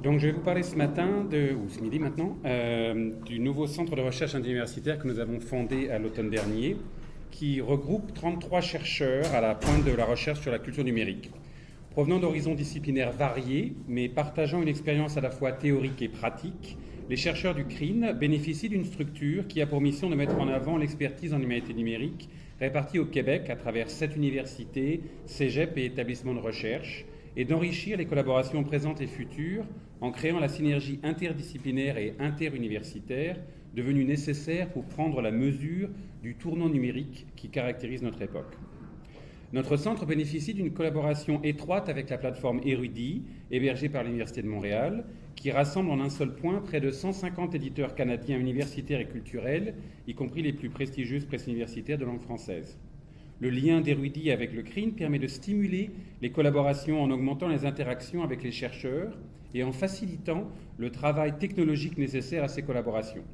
Donc je vais vous parler ce matin, ou ce midi maintenant, du nouveau centre de recherche interuniversitaire que nous avons fondé à l'automne dernier, qui regroupe 33 chercheurs à la pointe de la recherche sur la culture numérique, provenant d'horizons disciplinaires variés, mais partageant une expérience à la fois théorique et pratique. Les chercheurs du CRIN bénéficient d'une structure qui a pour mission de mettre en avant l'expertise en humanité numérique, répartie au Québec à travers 7 universités, cégeps et établissements de recherche, et d'enrichir les collaborations présentes et futures en créant la synergie interdisciplinaire et interuniversitaire devenue nécessaire pour prendre la mesure du tournant numérique qui caractérise notre époque. Notre centre bénéficie d'une collaboration étroite avec la plateforme Érudit, hébergée par l'Université de Montréal, qui rassemble en un seul point près de 150 éditeurs canadiens universitaires et culturels, y compris les plus prestigieuses presses universitaires de langue française. Le lien d'Érudit avec le CRIN permet de stimuler les collaborations en augmentant les interactions avec les chercheurs et en facilitant le travail technologique nécessaire à ces collaborations.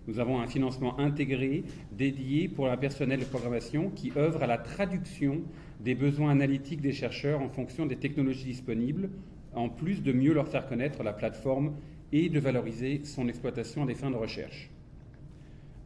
Nous avons un financement intégré dédié pour un personnel de programmation qui œuvre à la traduction des besoins analytiques des chercheurs en fonction des technologies disponibles, en plus de mieux leur faire connaître la plateforme et de valoriser son exploitation à des fins de recherche.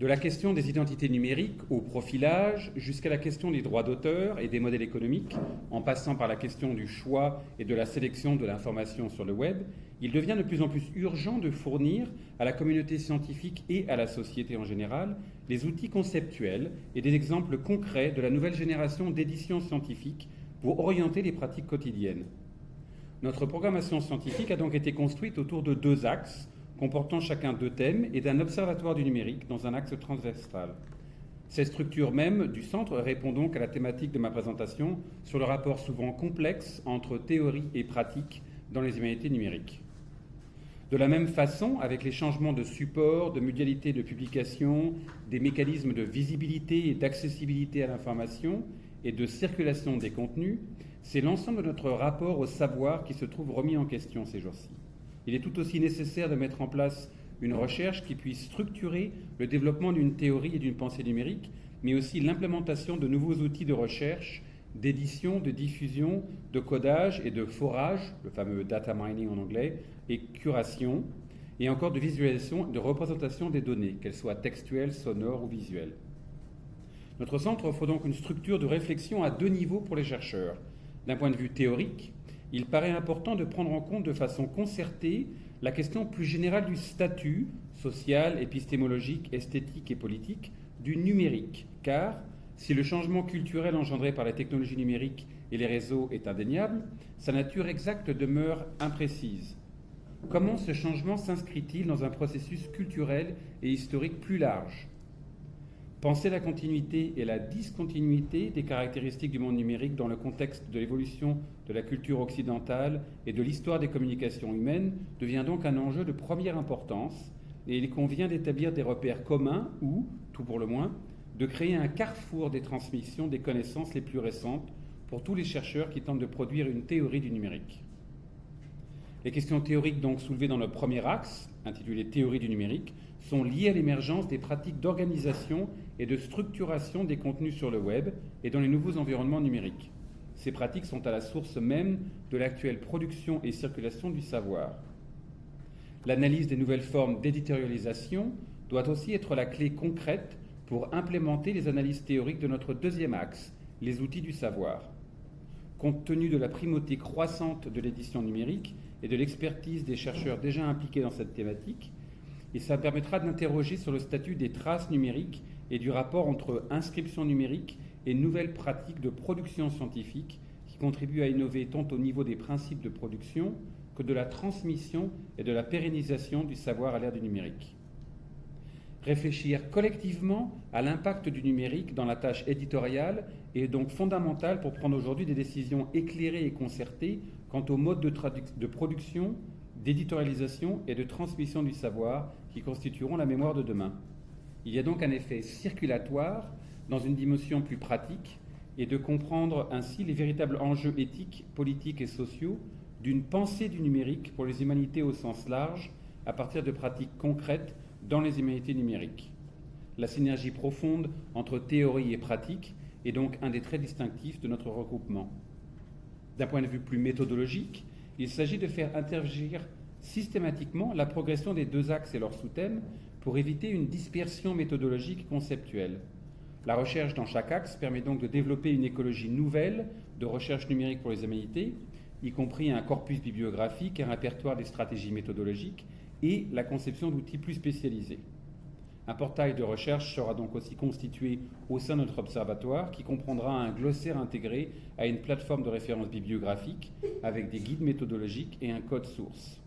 De la question des identités numériques au profilage, jusqu'à la question des droits d'auteur et des modèles économiques, en passant par la question du choix et de la sélection de l'information sur le web, il devient de plus en plus urgent de fournir à la communauté scientifique et à la société en général les outils conceptuels et des exemples concrets de la nouvelle génération d'éditions scientifiques pour orienter les pratiques quotidiennes. Notre programmation scientifique a donc été construite autour de 2 axes, comportant chacun 2 thèmes et d'un observatoire du numérique dans un axe transversal. Cette structure même du centre répond donc à la thématique de ma présentation sur le rapport souvent complexe entre théorie et pratique dans les humanités numériques. De la même façon, avec les changements de support, de modalités de publication, des mécanismes de visibilité et d'accessibilité à l'information et de circulation des contenus, c'est l'ensemble de notre rapport au savoir qui se trouve remis en question ces jours-ci. Il est tout aussi nécessaire de mettre en place une recherche qui puisse structurer le développement d'une théorie et d'une pensée numérique, mais aussi l'implémentation de nouveaux outils de recherche, d'édition, de diffusion, de codage et de forage, le fameux data mining en anglais, et curation, et encore de visualisation, de représentation des données, qu'elles soient textuelles, sonores ou visuelles. Notre centre offre donc une structure de réflexion à 2 niveaux pour les chercheurs. D'un point de vue théorique, il paraît important de prendre en compte de façon concertée la question plus générale du statut social, épistémologique, esthétique et politique du numérique, car si le changement culturel engendré par les technologies numériques et les réseaux est indéniable, sa nature exacte demeure imprécise. Comment ce changement s'inscrit-il dans un processus culturel et historique plus large ? Penser la continuité et la discontinuité des caractéristiques du monde numérique dans le contexte de l'évolution de la culture occidentale et de l'histoire des communications humaines devient donc un enjeu de première importance et il convient d'établir des repères communs ou, tout pour le moins, de créer un carrefour des transmissions des connaissances les plus récentes pour tous les chercheurs qui tentent de produire une théorie du numérique. Les questions théoriques donc soulevées dans le premier axe, intitulé Théorie du numérique, sont liées à l'émergence des pratiques d'organisation et de structuration des contenus sur le web et dans les nouveaux environnements numériques. Ces pratiques sont à la source même de l'actuelle production et circulation du savoir. L'analyse des nouvelles formes d'éditorialisation doit aussi être la clé concrète pour implémenter les analyses théoriques de notre deuxième axe, les outils du savoir. Compte tenu de la primauté croissante de l'édition numérique et de l'expertise des chercheurs déjà impliqués dans cette thématique, et ça permettra d'interroger sur le statut des traces numériques et du rapport entre inscription numérique et nouvelles pratiques de production scientifique qui contribuent à innover tant au niveau des principes de production que de la transmission et de la pérennisation du savoir à l'ère du numérique. Réfléchir collectivement à l'impact du numérique dans la tâche éditoriale est donc fondamental pour prendre aujourd'hui des décisions éclairées et concertées quant aux modes de production, d'éditorialisation et de transmission du savoir qui constitueront la mémoire de demain. Il y a donc un effet circulatoire dans une dimension plus pratique et de comprendre ainsi les véritables enjeux éthiques, politiques et sociaux d'une pensée du numérique pour les humanités au sens large à partir de pratiques concrètes dans les humanités numériques. La synergie profonde entre théorie et pratique est donc un des traits distinctifs de notre regroupement. D'un point de vue plus méthodologique, il s'agit de faire interagir systématiquement la progression des 2 axes et leurs sous-thèmes pour éviter une dispersion méthodologique et conceptuelle. La recherche dans chaque axe permet donc de développer une écologie nouvelle de recherche numérique pour les humanités, y compris un corpus bibliographique, un répertoire des stratégies méthodologiques et la conception d'outils plus spécialisés. Un portail de recherche sera donc aussi constitué au sein de notre observatoire qui comprendra un glossaire intégré à une plateforme de référence bibliographique avec des guides méthodologiques et un code source.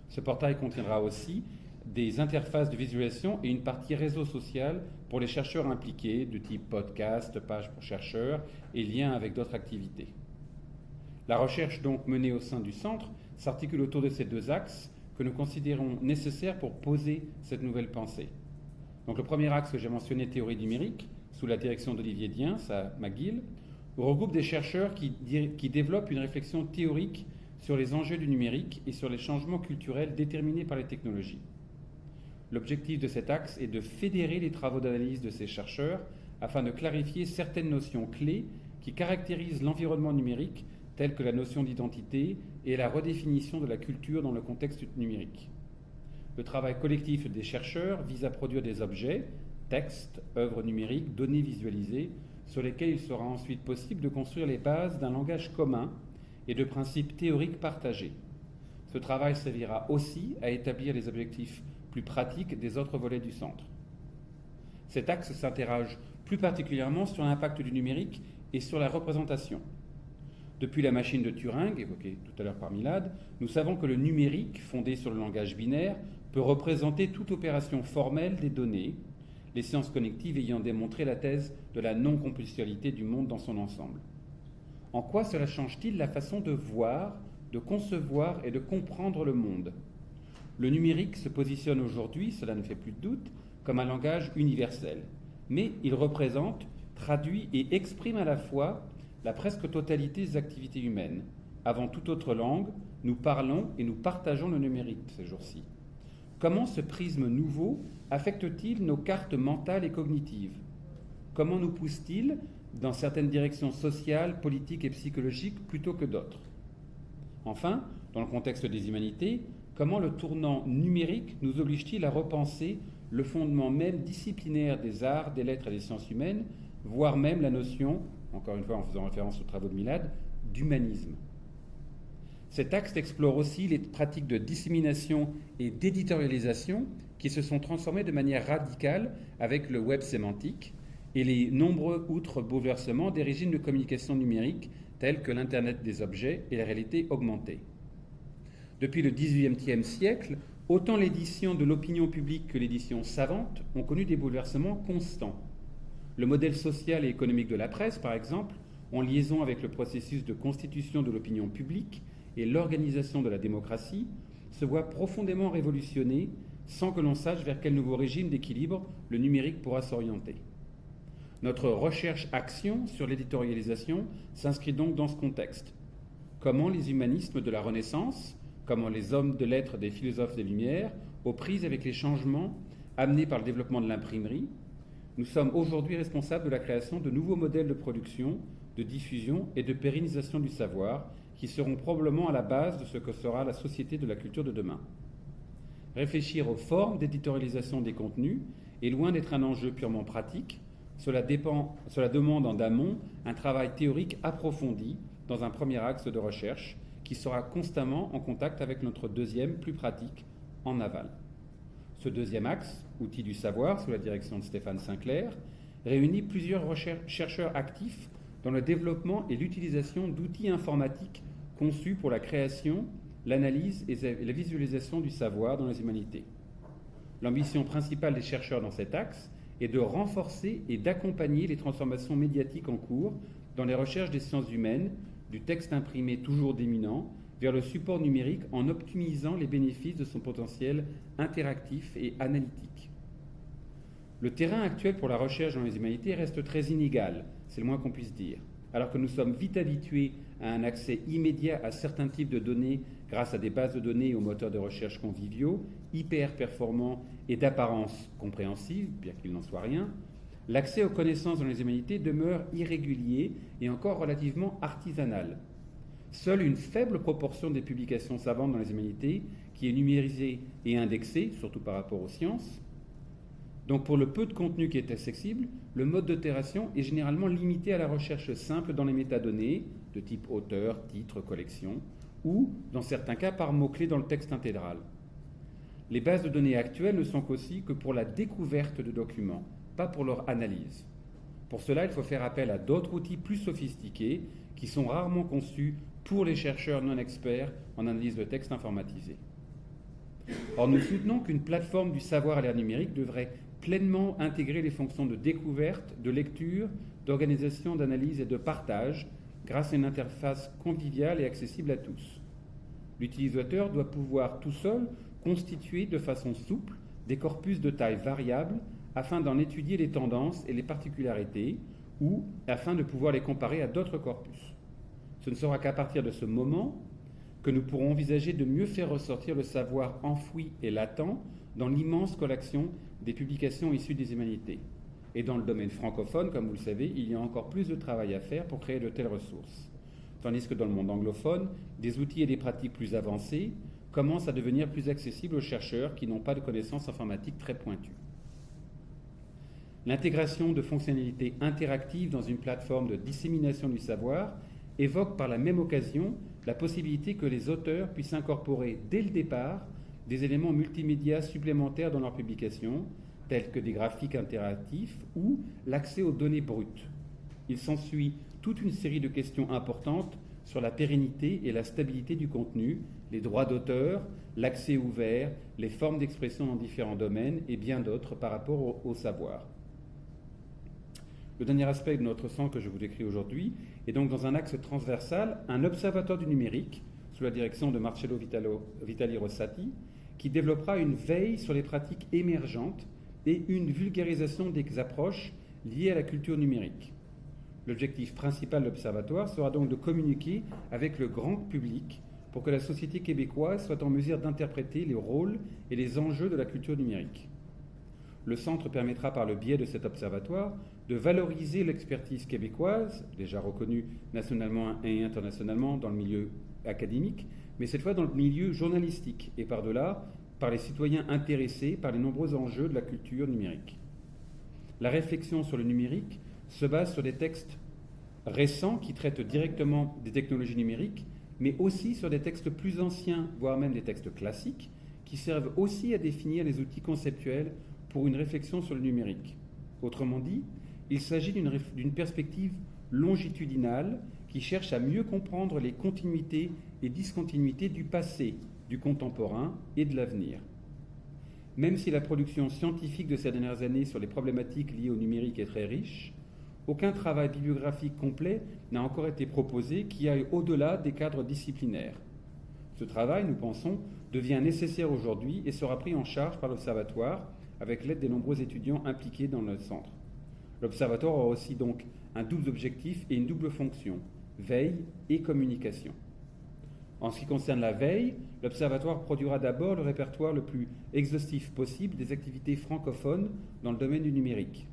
Ce portail contiendra aussi des interfaces de visualisation et une partie réseau social pour les chercheurs impliqués, de type podcast, page pour chercheurs et liens avec d'autres activités. La recherche donc menée au sein du centre s'articule autour de ces 2 axes que nous considérons nécessaires pour poser cette nouvelle pensée. Donc le premier axe que j'ai mentionné, théorie numérique, sous la direction d'Olivier Diens à McGill, regroupe des chercheurs qui développent une réflexion théorique sur les enjeux du numérique et sur les changements culturels déterminés par les technologies. L'objectif de cet axe est de fédérer les travaux d'analyse de ces chercheurs afin de clarifier certaines notions clés qui caractérisent l'environnement numérique, telles que la notion d'identité et la redéfinition de la culture dans le contexte numérique. Le travail collectif des chercheurs vise à produire des objets, textes, œuvres numériques, données visualisées, sur lesquels il sera ensuite possible de construire les bases d'un langage commun et de principes théoriques partagés. Ce travail servira aussi à établir les objectifs plus pratiques des autres volets du centre. Cet axe s'interroge plus particulièrement sur l'impact du numérique et sur la représentation. Depuis la machine de Turing, évoquée tout à l'heure par Milad, nous savons que le numérique, fondé sur le langage binaire, peut représenter toute opération formelle des données, les sciences cognitives ayant démontré la thèse de la non-compulsionnalité du monde dans son ensemble. En quoi cela change-t-il la façon de voir, de concevoir et de comprendre le monde ? Le numérique se positionne aujourd'hui, cela ne fait plus de doute, comme un langage universel, mais il représente, traduit et exprime à la fois la presque totalité des activités humaines. Avant toute autre langue, nous parlons et nous partageons le numérique ces jours-ci. Comment ce prisme nouveau affecte-t-il nos cartes mentales et cognitives ? Comment nous pousse-t-il dans certaines directions sociales, politiques et psychologiques plutôt que d'autres ? Enfin, dans le contexte des humanités, comment le tournant numérique nous oblige-t-il à repenser le fondement même disciplinaire des arts, des lettres et des sciences humaines, voire même la notion, encore une fois en faisant référence aux travaux de Milad, d'humanisme. Cet axe explore aussi les pratiques de dissémination et d'éditorialisation qui se sont transformées de manière radicale avec le web sémantique et les nombreux autres bouleversements des régimes de communication numérique tels que l'Internet des objets et la réalité augmentée. Depuis le XVIIIe siècle, autant l'édition de l'opinion publique que l'édition savante ont connu des bouleversements constants. Le modèle social et économique de la presse, par exemple, en liaison avec le processus de constitution de l'opinion publique et l'organisation de la démocratie, se voit profondément révolutionné sans que l'on sache vers quel nouveau régime d'équilibre le numérique pourra s'orienter. Notre recherche-action sur l'éditorialisation s'inscrit donc dans ce contexte. Comment les humanismes de la Renaissance, comment les hommes de lettres des philosophes des Lumières, aux prises avec les changements amenés par le développement de l'imprimerie, nous sommes aujourd'hui responsables de la création de nouveaux modèles de production, de diffusion et de pérennisation du savoir qui seront probablement à la base de ce que sera la société de la culture de demain. Réfléchir aux formes d'éditorialisation des contenus est loin d'être un enjeu purement pratique. Cela demande en amont un travail théorique approfondi dans un premier axe de recherche qui sera constamment en contact avec notre deuxième, plus pratique, en aval. Ce deuxième axe, outil du savoir, sous la direction de Stéphane Sinclair, réunit plusieurs chercheurs actifs dans le développement et l'utilisation d'outils informatiques conçus pour la création, l'analyse et la visualisation du savoir dans les humanités. L'ambition principale des chercheurs dans cet axe est de renforcer et d'accompagner les transformations médiatiques en cours dans les recherches des sciences humaines, du texte imprimé toujours dominant, vers le support numérique en optimisant les bénéfices de son potentiel interactif et analytique. Le terrain actuel pour la recherche dans les humanités reste très inégal, c'est le moins qu'on puisse dire. Alors que nous sommes vite habitués à un accès immédiat à certains types de données grâce à des bases de données et aux moteurs de recherche conviviaux, hyper performants et d'apparence compréhensive, bien qu'il n'en soit rien, l'accès aux connaissances dans les humanités demeure irrégulier et encore relativement artisanal. Seule une faible proportion des publications savantes dans les humanités qui est numérisée et indexée, surtout par rapport aux sciences. Donc pour le peu de contenu qui est accessible, le mode d'opération est généralement limité à la recherche simple dans les métadonnées, de type auteur, titre, collection, ou, dans certains cas, par mots-clés dans le texte intégral. Les bases de données actuelles ne sont qu'aussi que pour la découverte de documents, pas pour leur analyse. Pour cela, il faut faire appel à d'autres outils plus sophistiqués qui sont rarement conçus pour les chercheurs non experts en analyse de texte informatisé. Or, nous soutenons qu'une plateforme du savoir à l'ère numérique devrait pleinement intégrer les fonctions de découverte, de lecture, d'organisation, d'analyse et de partage grâce à une interface conviviale et accessible à tous. L'utilisateur doit pouvoir tout seul constituer de façon souple des corpus de taille variable afin d'en étudier les tendances et les particularités ou afin de pouvoir les comparer à d'autres corpus. Ce ne sera qu'à partir de ce moment que nous pourrons envisager de mieux faire ressortir le savoir enfoui et latent dans l'immense collection des publications issues des humanités. Et dans le domaine francophone, comme vous le savez, il y a encore plus de travail à faire pour créer de telles ressources. Tandis que dans le monde anglophone, des outils et des pratiques plus avancées commencent à devenir plus accessibles aux chercheurs qui n'ont pas de connaissances informatiques très pointues. L'intégration de fonctionnalités interactives dans une plateforme de dissémination du savoir évoque par la même occasion la possibilité que les auteurs puissent incorporer dès le départ des éléments multimédia supplémentaires dans leur publication, tels que des graphiques interactifs ou l'accès aux données brutes. Il s'ensuit toute une série de questions importantes sur la pérennité et la stabilité du contenu, les droits d'auteur, l'accès ouvert, les formes d'expression dans différents domaines et bien d'autres par rapport au savoir. Le dernier aspect de notre centre que je vous décris aujourd'hui est donc dans un axe transversal un observatoire du numérique sous la direction de Marcello Vitali Rossati qui développera une veille sur les pratiques émergentes et une vulgarisation des approches liées à la culture numérique. L'objectif principal de l'Observatoire sera donc de communiquer avec le grand public pour que la société québécoise soit en mesure d'interpréter les rôles et les enjeux de la culture numérique. Le Centre permettra par le biais de cet observatoire de valoriser l'expertise québécoise, déjà reconnue nationalement et internationalement dans le milieu académique, mais cette fois dans le milieu journalistique et par-delà, par les citoyens intéressés par les nombreux enjeux de la culture numérique. La réflexion sur le numérique se base sur des textes récents qui traitent directement des technologies numériques, mais aussi sur des textes plus anciens, voire même des textes classiques, qui servent aussi à définir les outils conceptuels pour une réflexion sur le numérique. Autrement dit, il s'agit d'une perspective longitudinale qui cherche à mieux comprendre les continuités et discontinuités du passé, du contemporain et de l'avenir. Même si la production scientifique de ces dernières années sur les problématiques liées au numérique est très riche, aucun travail bibliographique complet n'a encore été proposé qui aille au-delà des cadres disciplinaires. Ce travail, nous pensons, devient nécessaire aujourd'hui et sera pris en charge par l'Observatoire avec l'aide des nombreux étudiants impliqués dans le centre. L'Observatoire aura aussi donc un double objectif et une double fonction, veille et communication. En ce qui concerne la veille, l'Observatoire produira d'abord le répertoire le plus exhaustif possible des activités francophones dans le domaine du numérique.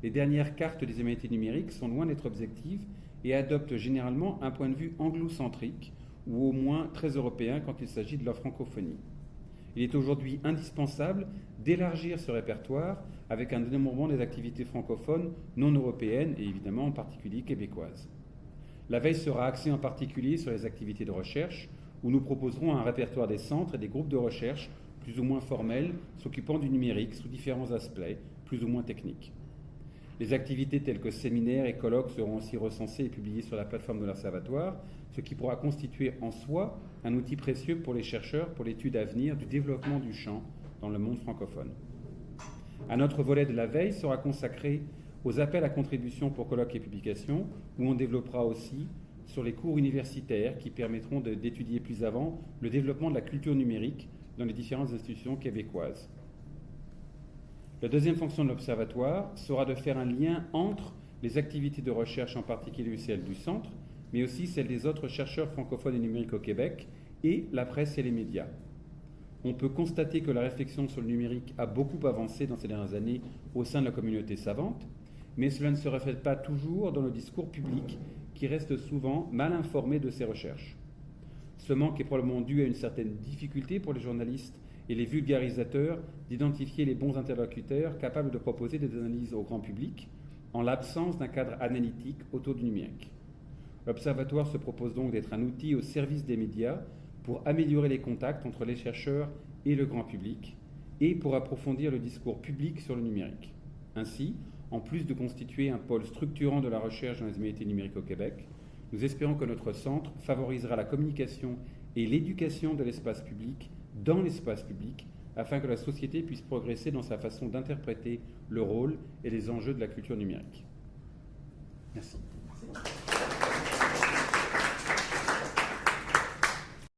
Les dernières cartes des humanités numériques sont loin d'être objectives et adoptent généralement un point de vue anglo-centrique ou au moins très européen quand il s'agit de leur francophonie. Il est aujourd'hui indispensable d'élargir ce répertoire avec un dénombrement des activités francophones non européennes et évidemment en particulier québécoises. La veille sera axée en particulier sur les activités de recherche où nous proposerons un répertoire des centres et des groupes de recherche plus ou moins formels s'occupant du numérique sous différents aspects plus ou moins techniques. Les activités telles que séminaires et colloques seront aussi recensées et publiées sur la plateforme de l'Observatoire, ce qui pourra constituer en soi un outil précieux pour les chercheurs pour l'étude à venir du développement du champ dans le monde francophone. Un autre volet de la veille sera consacré aux appels à contribution pour colloques et publications, où on développera aussi sur les cours universitaires qui permettront d'étudier plus avant le développement de la culture numérique dans les différentes institutions québécoises. La deuxième fonction de l'Observatoire sera de faire un lien entre les activités de recherche, en particulier celles du Centre, mais aussi celles des autres chercheurs francophones et numériques au Québec, et la presse et les médias. On peut constater que la réflexion sur le numérique a beaucoup avancé dans ces dernières années au sein de la communauté savante, mais cela ne se reflète pas toujours dans le discours public qui reste souvent mal informé de ces recherches. Ce manque est probablement dû à une certaine difficulté pour les journalistes et les vulgarisateurs d'identifier les bons interlocuteurs capables de proposer des analyses au grand public en l'absence d'un cadre analytique autour du numérique. L'Observatoire se propose donc d'être un outil au service des médias pour améliorer les contacts entre les chercheurs et le grand public et pour approfondir le discours public sur le numérique. Ainsi, en plus de constituer un pôle structurant de la recherche dans les humanités numériques au Québec, nous espérons que notre centre favorisera la communication et l'éducation de l'espace public dans l'espace public afin que la société puisse progresser dans sa façon d'interpréter le rôle et les enjeux de la culture numérique. Merci.